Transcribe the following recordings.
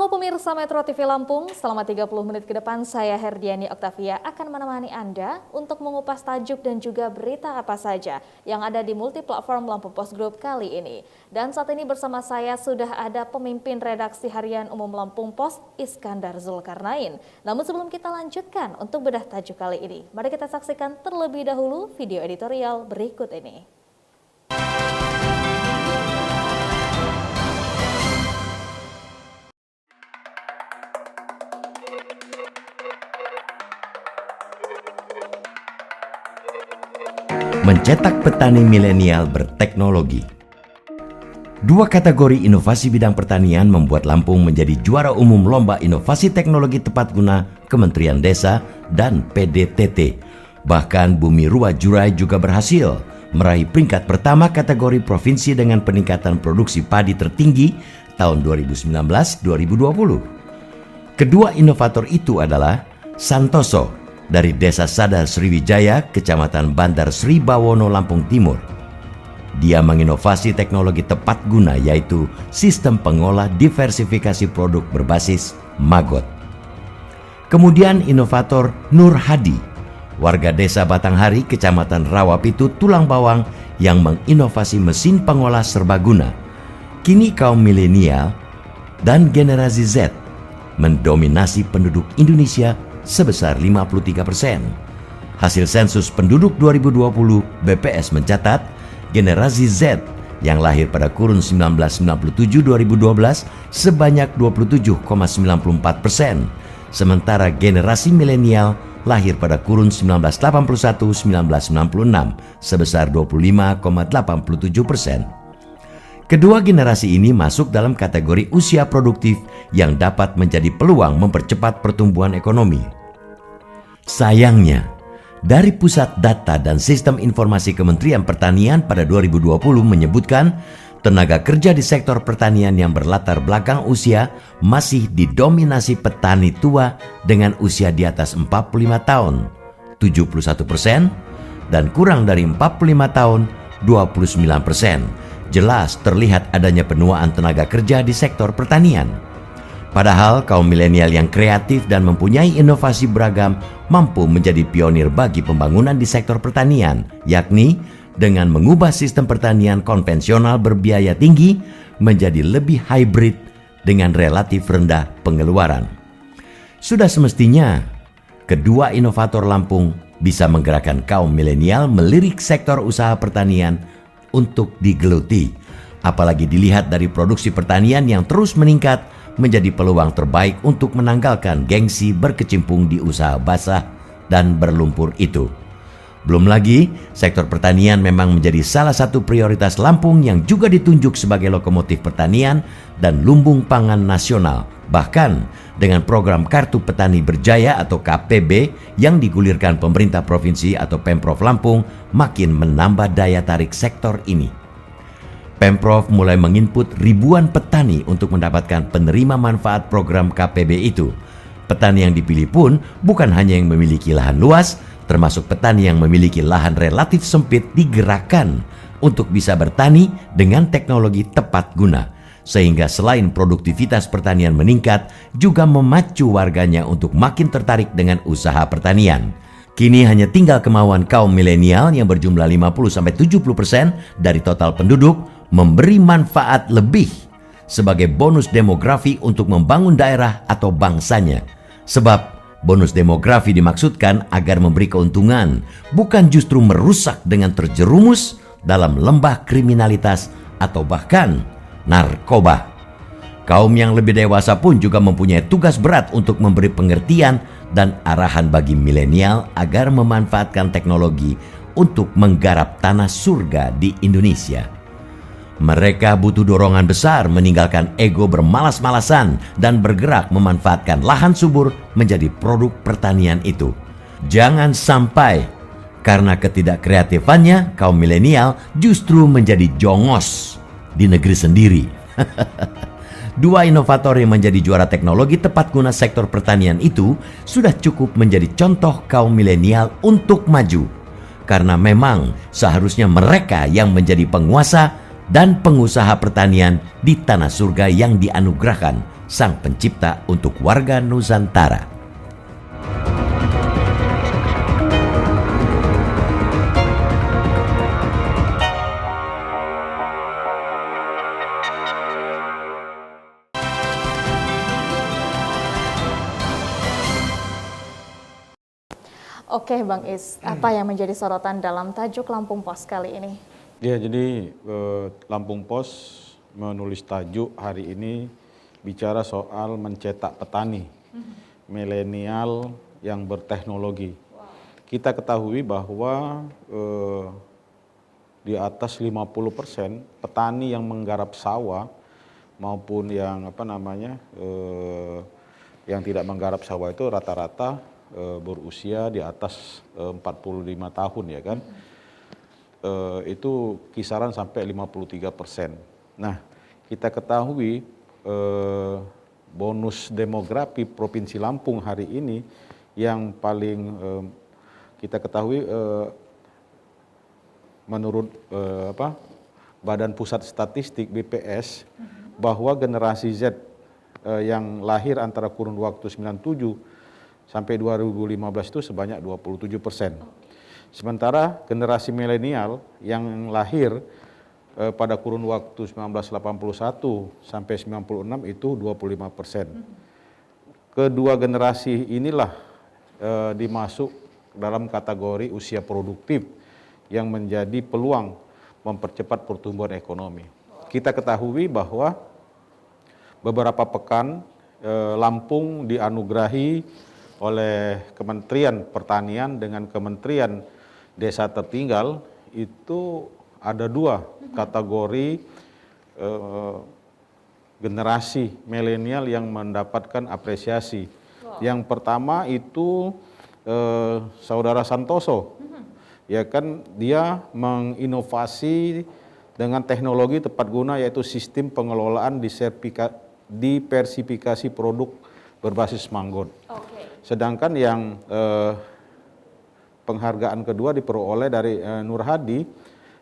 Halo pemirsa Metro TV Lampung, selama 30 menit ke depan saya Herdiani Oktavia akan menemani Anda untuk mengupas tajuk dan juga berita apa saja yang ada di multiplatform Lampung Post Group kali ini. Dan saat ini bersama saya sudah ada pemimpin redaksi harian umum Lampung Post, Iskandar Zulkarnain. Namun sebelum kita lanjutkan untuk bedah tajuk kali ini, mari kita saksikan terlebih dahulu video editorial berikut ini. Mencetak petani milenial berteknologi. Dua kategori inovasi bidang pertanian membuat Lampung menjadi juara umum Lomba Inovasi Teknologi Tepat Guna Kementerian Desa dan PDTT. Bahkan Bumi Rua Jurai juga berhasil meraih peringkat pertama kategori provinsi dengan peningkatan produksi padi tertinggi tahun 2019-2020. Kedua inovator itu adalah Santoso dari Desa Sadar Sriwijaya, Kecamatan Bandar Sri Bawono, Lampung Timur. Dia menginovasi teknologi tepat guna yaitu sistem pengolah diversifikasi produk berbasis maggot. Kemudian inovator Nur Hadi, warga Desa Batanghari, Kecamatan Rawapitu, Tulang Bawang yang menginovasi mesin pengolah serbaguna. Kini kaum milenial dan generasi Z mendominasi penduduk Indonesia sebesar 53%. Hasil sensus penduduk 2020 BPS mencatat generasi Z yang lahir pada kurun 1997-2012 sebanyak 27,94%, sementara generasi milenial lahir pada kurun 1981-1996 sebesar 25,87%. Kedua generasi ini masuk dalam kategori usia produktif yang dapat menjadi peluang mempercepat pertumbuhan ekonomi. Sayangnya, dari Pusat Data dan Sistem Informasi Kementerian Pertanian pada 2020 menyebutkan tenaga kerja di sektor pertanian yang berlatar belakang usia masih didominasi petani tua dengan usia di atas 45 tahun, 71%, dan kurang dari 45 tahun, 29%. Jelas terlihat adanya penuaan tenaga kerja di sektor pertanian. Padahal kaum milenial yang kreatif dan mempunyai inovasi beragam mampu menjadi pionir bagi pembangunan di sektor pertanian, yakni dengan mengubah sistem pertanian konvensional berbiaya tinggi menjadi lebih hybrid dengan relatif rendah pengeluaran. Sudah semestinya kedua inovator Lampung bisa menggerakkan kaum milenial melirik sektor usaha pertanian untuk digeluti, apalagi dilihat dari produksi pertanian yang terus meningkat menjadi peluang terbaik untuk menanggalkan gengsi berkecimpung di usaha basah dan berlumpur itu. Belum lagi, sektor pertanian memang menjadi salah satu prioritas Lampung yang juga ditunjuk sebagai lokomotif pertanian dan lumbung pangan nasional. Bahkan dengan program Kartu Petani Berjaya atau KPB yang digulirkan pemerintah provinsi atau Pemprov Lampung makin menambah daya tarik sektor ini. Pemprov mulai menginput ribuan petani untuk mendapatkan penerima manfaat program KPB itu. Petani yang dipilih pun bukan hanya yang memiliki lahan luas, termasuk petani yang memiliki lahan relatif sempit digerakkan untuk bisa bertani dengan teknologi tepat guna. Sehingga selain produktivitas pertanian meningkat, juga memacu warganya untuk makin tertarik dengan usaha pertanian. Kini hanya tinggal kemauan kaum milenial yang berjumlah 50-70% dari total penduduk memberi manfaat lebih sebagai bonus demografi untuk membangun daerah atau bangsanya. Sebab bonus demografi dimaksudkan agar memberi keuntungan, bukan justru merusak dengan terjerumus dalam lembah kriminalitas atau bahkan narkoba. Kaum yang lebih dewasa pun juga mempunyai tugas berat untuk memberi pengertian dan arahan bagi milenial agar memanfaatkan teknologi untuk menggarap tanah surga di Indonesia. Mereka butuh dorongan besar meninggalkan ego bermalas-malasan dan bergerak memanfaatkan lahan subur menjadi produk pertanian itu. Jangan sampai karena ketidakkreatifannya kaum milenial justru menjadi jongos di negeri sendiri. Dua inovator yang menjadi juara teknologi tepat guna sektor pertanian itu sudah cukup menjadi contoh kaum milenial untuk maju. Karena memang seharusnya mereka yang menjadi penguasa dan pengusaha pertanian di tanah surga yang dianugerahkan Sang Pencipta untuk warga Nusantara. Oke Bang Is, apa yang menjadi sorotan dalam tajuk Lampung Pos kali ini? Ya, jadi Lampung Pos menulis tajuk hari ini bicara soal mencetak petani milenial yang berteknologi. Kita ketahui bahwa di atas 50% petani yang menggarap sawah maupun yang yang tidak menggarap sawah itu rata-rata berusia di atas 45 tahun ya kan. Itu kisaran sampai 53%. Nah, kita ketahui bonus demografi Provinsi Lampung hari ini yang paling kita ketahui menurut Badan Pusat Statistik BPS bahwa generasi Z yang lahir antara kurun waktu 97 sampai 2015 itu sebanyak 27%. Sementara generasi milenial yang lahir pada kurun waktu 1981 sampai 96 itu 25%. Kedua generasi inilah dimasuk dalam kategori usia produktif yang menjadi peluang mempercepat pertumbuhan ekonomi. Kita ketahui bahwa beberapa pekan Lampung dianugerahi oleh Kementerian Pertanian dengan Kementerian Desa Tertinggal, itu ada dua kategori generasi milenial yang mendapatkan apresiasi. Yang pertama itu Saudara Santoso, ya kan, dia menginovasi dengan teknologi tepat guna yaitu sistem pengelolaan diversifikasi produk berbasis manggon. Sedangkan yang penghargaan kedua diperoleh dari Nur Hadi,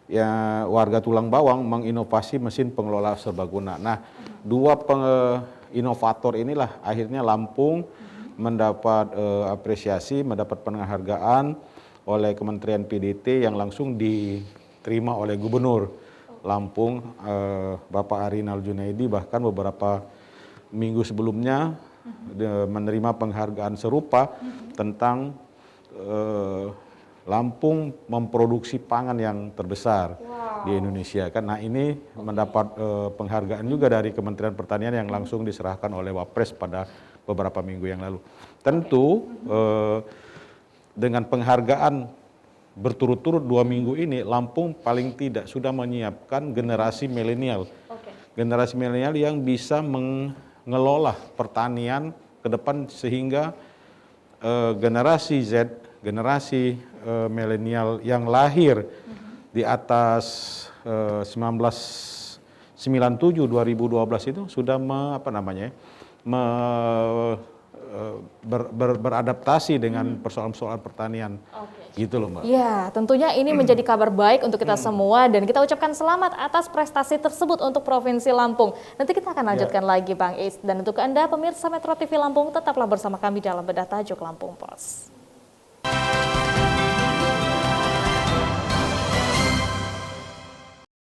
ya, warga Tulang Bawang, menginovasi mesin pengelola serbaguna. Nah, dua inovator inilah akhirnya Lampung mendapat apresiasi, mendapat penghargaan oleh Kementerian PDT yang langsung diterima oleh Gubernur Lampung, Bapak Arinal Junaidi, bahkan beberapa minggu sebelumnya menerima penghargaan serupa tentang Lampung memproduksi pangan yang terbesar di Indonesia kan. Nah, ini mendapat penghargaan juga dari Kementerian Pertanian yang langsung diserahkan oleh Wapres pada beberapa minggu yang lalu. Tentu dengan penghargaan berturut-turut 2 minggu ini, Lampung paling tidak sudah menyiapkan generasi milenial. Generasi milenial yang bisa mengelola pertanian ke depan sehingga generasi Z, generasi milenial yang lahir di atas 1997 2012 itu sudah beradaptasi dengan persoalan-persoalan pertanian. Gitu loh, Mbak. Ya, tentunya ini menjadi kabar baik untuk kita semua dan kita ucapkan selamat atas prestasi tersebut untuk Provinsi Lampung. Nanti kita akan lanjutkan lagi Bang Is, dan untuk Anda pemirsa Metro TV Lampung tetaplah bersama kami dalam Bedah Tajuk Lampung Pos.